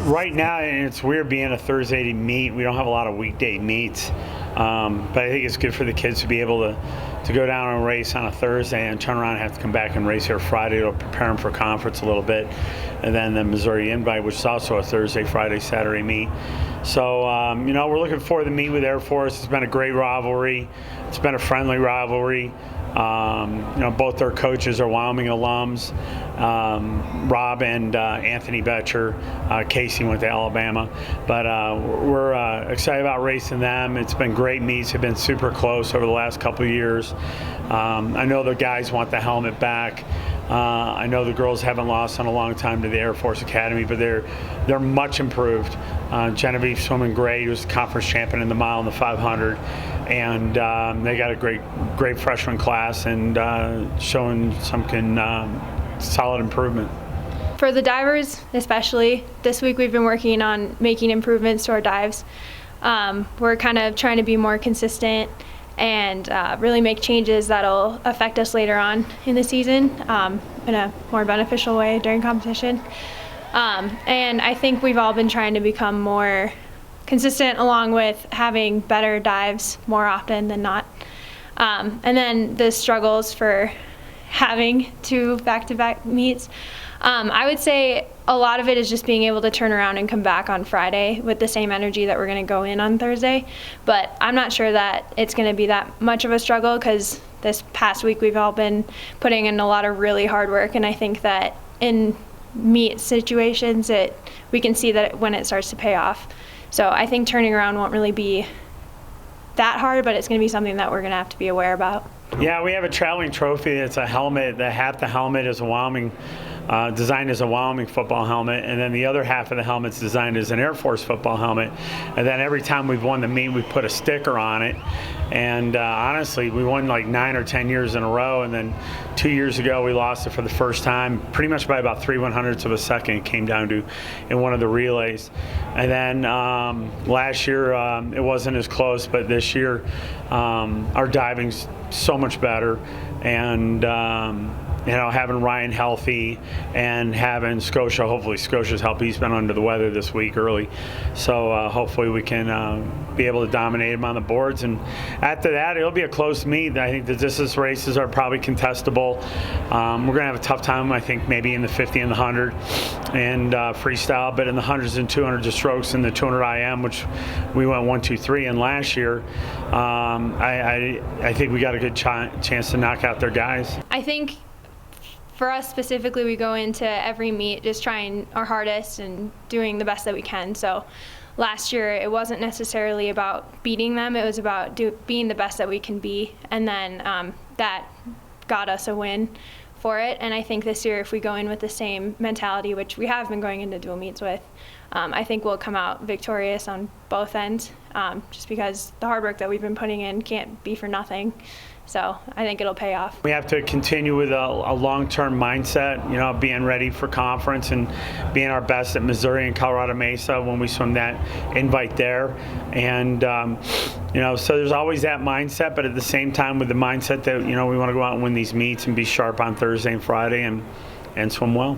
Right now, and it's weird being a Thursday meet. We don't have a lot of weekday meets, but I think it's good for the kids to be able to go down and race on a Thursday and turn around and have to come back and race here Friday. It'll prepare them for conference a little bit, and then the Missouri Invite, which is also a Thursday, Friday, Saturday meet. So we're looking forward to meet with Air Force. It's been a great rivalry. It's been a friendly rivalry. Both their coaches are Wyoming alums. Rob and Anthony Betcher. Casey went to Alabama. But we're excited about racing them. It's been great meets. Have been super close over the last couple of years. I know the guys want the helmet back. I know the girls haven't lost in a long time to the Air Force Academy, but they're much improved. Genevieve swimming great. He was conference champion in the mile and the 500, and they got a great freshman class and showing some solid improvement. For the divers especially, this week we've been working on making improvements to our dives. We're kind of trying to be more consistent and really make changes that'll affect us later on in the season in a more beneficial way during competition. And I think we've all been trying to become more consistent, along with having better dives more often than not. And then the struggles for having 2 back-to-back meets. I would say a lot of it is just being able to turn around and come back on Friday with the same energy that we're going to go in on Thursday. But I'm not sure that it's going to be that much of a struggle, because this past week we've all been putting in a lot of really hard work, and I think that in meet situations we can see that when it starts to pay off. So I think turning around won't really be that hard, but it's going to be something that we're going to have to be aware about. Yeah, we have a traveling trophy. It's a helmet. The helmet is a Wyoming, designed as a Wyoming football helmet, and then the other half of the helmet's designed as an Air Force football helmet. And then every time we've won the meet, we put a sticker on it. And honestly, we won like 9 or 10 years in a row, and then 2 years ago we lost it for the first time, pretty much by about 3/100ths of a second. It came down to in one of the relays. And then last year it wasn't as close, but this year our diving's so much better, and having Ryan healthy and having Scotia, hopefully Scotia's healthy. He's been under the weather this week early, so hopefully we can be able to dominate him on the boards. And after that, it'll be a close meet. I think the distance races are probably contestable. We're going to have a tough time, I think, maybe in the 50 and the 100 and freestyle, but in the 100s and 200s of strokes and the 200 IM, which we went 1, 2, 3 in last year, I think we got a good chance to knock out their guys. I think for us specifically, we go into every meet just trying our hardest and doing the best that we can. So last year, it wasn't necessarily about beating them. It was about being the best that we can be. And then that got us a win for it. And I think this year, if we go in with the same mentality, which we have been going into dual meets with, I think we'll come out victorious on both ends, just because the hard work that we've been putting in can't be for nothing. So I think it'll pay off. We have to continue with a long-term mindset, being ready for conference and being our best at Missouri and Colorado Mesa when we swim that invite there. And, so there's always that mindset, but at the same time with the mindset that, we want to go out and win these meets and be sharp on Thursday and Friday and swim well.